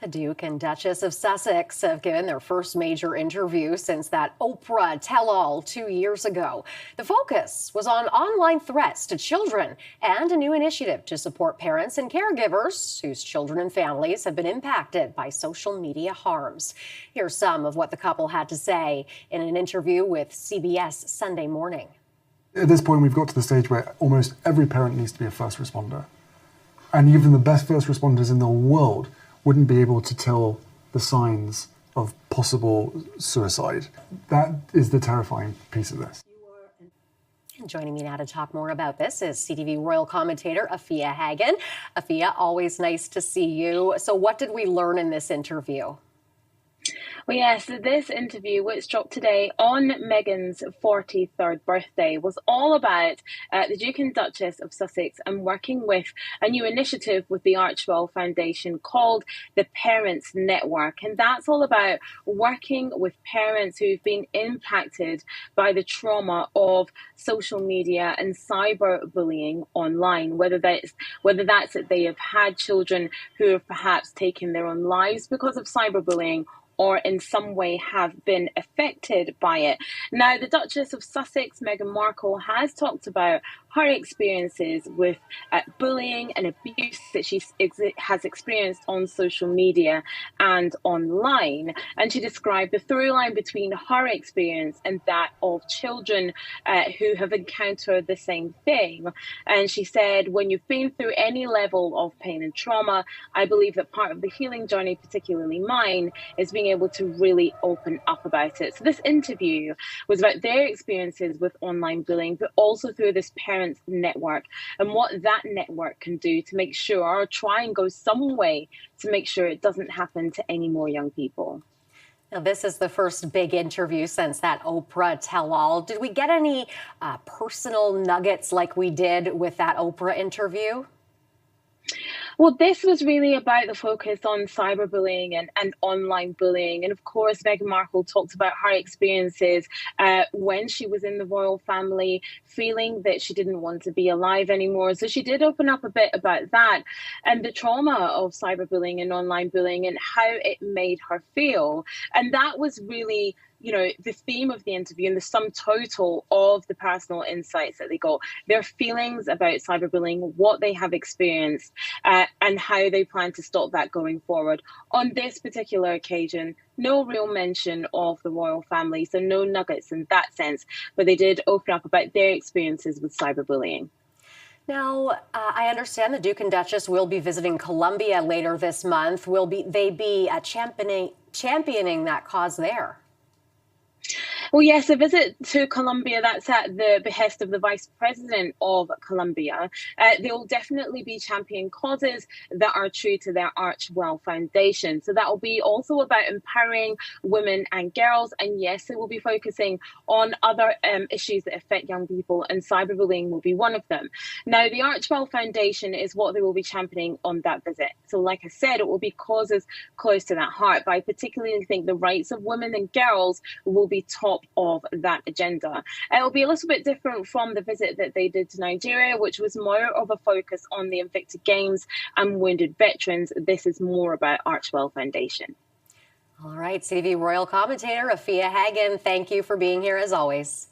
The Duke and Duchess of Sussex have given their first major interview since that Oprah tell-all 2 years ago. The focus was on online threats to children and a new initiative to support parents and caregivers whose children and families have been impacted by social media harms. Here's some of what the couple had to say in an interview with CBS Sunday Morning. At this point, we've got to the stage where almost every parent needs to be a first responder. And even the best first responders in the world wouldn't be able to tell the signs of possible suicide. That is the terrifying piece of this. And joining me now to talk more about this is CTV royal commentator Afia Hagen. Afia, always nice to see you. So what did we learn in this interview? Well, yes, this interview, which dropped today on Meghan's 43rd birthday, was all about the Duke and Duchess of Sussex and working with a new initiative with the Archewell Foundation called the Parents Network. And that's all about working with parents who've been impacted by the trauma of social media and cyberbullying online, whether that's that they have had children who have perhaps taken their own lives because of cyberbullying, or in some way have been affected by it. Now, the Duchess of Sussex, Meghan Markle, has talked about her experiences with bullying and abuse that she has experienced on social media and online. And she described the through line between her experience and that of children who have encountered the same thing. And she said, when you've been through any level of pain and trauma, I believe that part of the healing journey, particularly mine, is being able to really open up about it. So this interview was about their experiences with online bullying, but also through this Parents Network and what that network can do to make sure, or try and go some way to make sure it doesn't happen to any more young people. Now, this is the first big interview since that Oprah tell-all. Did we get any personal nuggets like we did with that Oprah interview? Well, this was really about the focus on cyberbullying and online bullying. And of course, Meghan Markle talked about her experiences when she was in the royal family, feeling that she didn't want to be alive anymore. So she did open up a bit about that and the trauma of cyberbullying and online bullying and how it made her feel. And that was really, you know, the theme of the interview and the sum total of the personal insights that they got, their feelings about cyberbullying, what they have experienced, and how they plan to stop that going forward. On this particular occasion, no real mention of the royal family, so no nuggets in that sense, but they did open up about their experiences with cyberbullying. Now, I understand the Duke and Duchess will be visiting Colombia later this month. Will they be championing that cause there? Well, yes, a visit to Colombia, that's at the behest of the Vice President of Colombia. They will definitely be championing causes that are true to their Archewell Foundation. So that will be also about empowering women and girls. And yes, it will be focusing on other issues that affect young people, and cyberbullying will be one of them. Now, the Archewell Foundation is what they will be championing on that visit. So like I said, it will be causes close to that heart. But I particularly think the rights of women and girls will be top of that agenda. It will be a little bit different from the visit that they did to Nigeria, which was more of a focus on the Invicta Games and wounded veterans. This is more about Archewell Foundation. All right, CTV royal commentator Afia Hagen, thank you for being here as always.